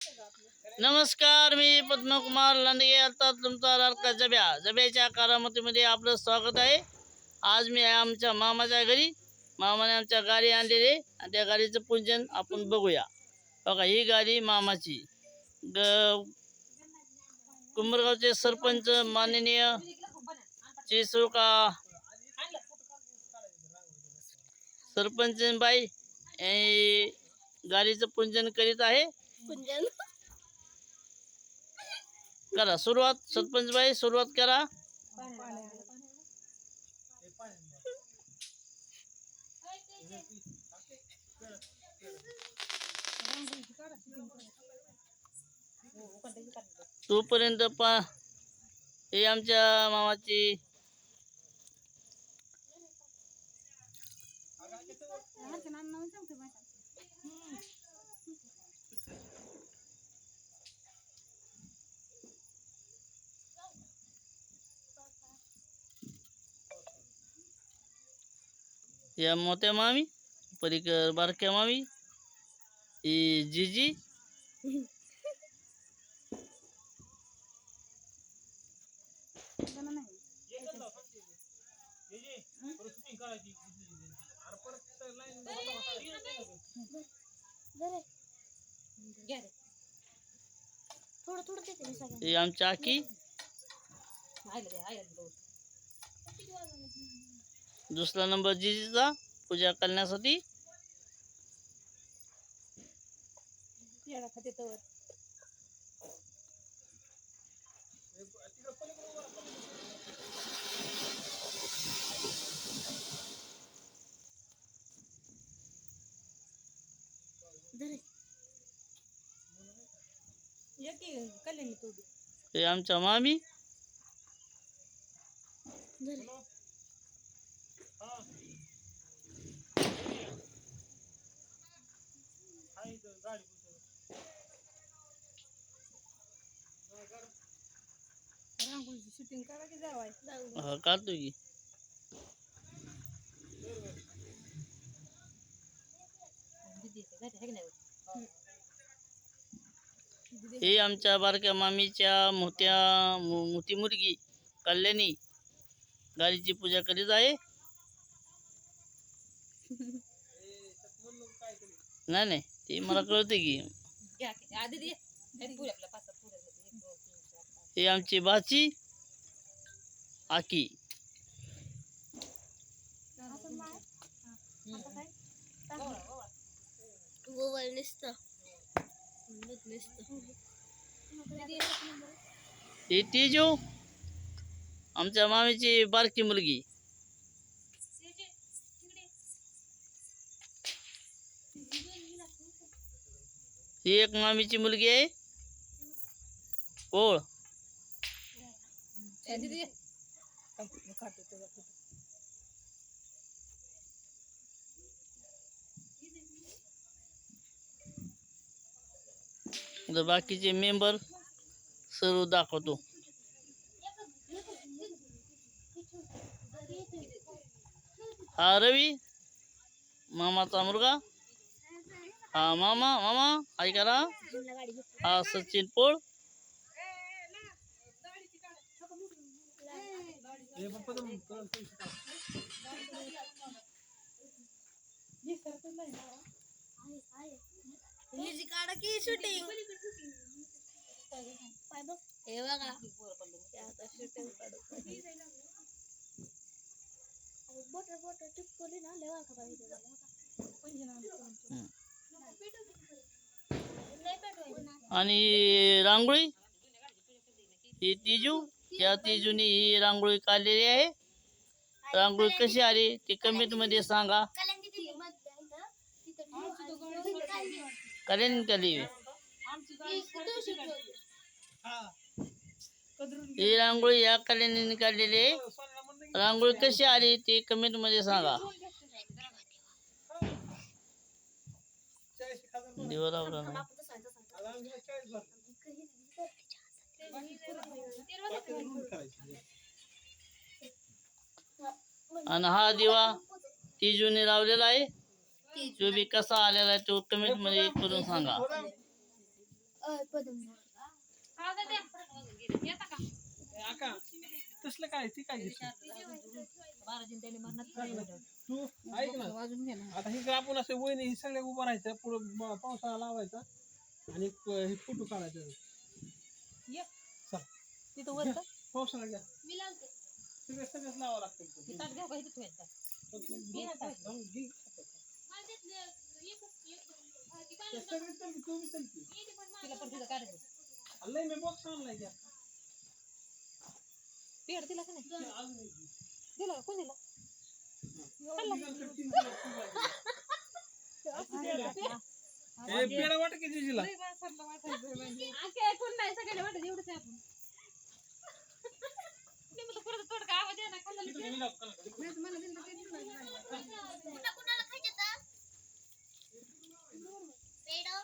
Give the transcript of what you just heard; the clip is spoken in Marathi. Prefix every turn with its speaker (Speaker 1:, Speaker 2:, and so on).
Speaker 1: नमस्कार, मी पद्मकुमार लांडगे. आता तुमचा लाडका जब्याच्या करामतीमध्ये आपलं स्वागत आहे. आज मी आहे आमच्या मामाच्या घरी. मामाने आमच्या गाडी आणलेली आहे आणि त्या गाडीचं पूजन आपण बघूया. बघा, ही गाडी मामाची. कुंभरगावचे सरपंच माननीय चिसुका सरपंच बाई गाडीचं पूजन करीत आहे. करा सुरुवात. सरपंच बाई सुरुवात करा. तोपर्यंत हे आमच्या मामाची या मोठ्या मामी परीकर बारक्या मामी ही जीजी ही आमच्या आकी. दुसरा नंबर जीजीचा पूजा करण्यासाठी. हे आमच्या मामी. काढतो की. हे आमच्या बारक्या मामीच्या मोठी मुलगी कल्याणी गाडीची पूजा करीत आहे. नाही ते मला कळते की. हे आमची बाची आकी. ही तेजू आमच्या मामीची बारकी मुलगी. ही एक मामीची मुलगी आहे ओळ. बाकीचे मेंबर सर्व दाखवतो. हा रवी मामाचा मुलगा. हा मामा हाय करा. हा सचिन पोळ. शूटिंग हे बघा शूटिंग आणि रांगोळी ही तिजू. या तिजूने ही रांगोळी काढलेली आहे. रांगोळी कशी आली ते कमेंट मध्ये सांगा. कल्याण काढली. ही रांगोळी या कल्याणीने काढलेली आहे. रांगोळी कशी आली ते कमेंट मध्ये सांगा. आणि हा दिवा तिजूने लावलेला आहे. जो बी कसा आलेला आहे तो कमेंट मध्ये करून सांगा.
Speaker 2: आका तसलं काय ती काय घेतली? तू ऐक ना, आता हे आपण असे वहिनी हे सगळे उभं राहायचं पुढं पावसाळा लावायचा आणि हे फोटो काढायचा. चल पावसाळा घ्या सगळंच लावावं लागतं. लय मी बॉक्स आणलाय त्या
Speaker 3: दिला का नाही दिला का कोण दिला
Speaker 2: पेढा वाट की जिजीला
Speaker 3: कोण नाही सगळ्याला वाटत एवढंच आहे आपण परत थोडं का आवाज आहे ना
Speaker 4: कुणाला खायचं पेढा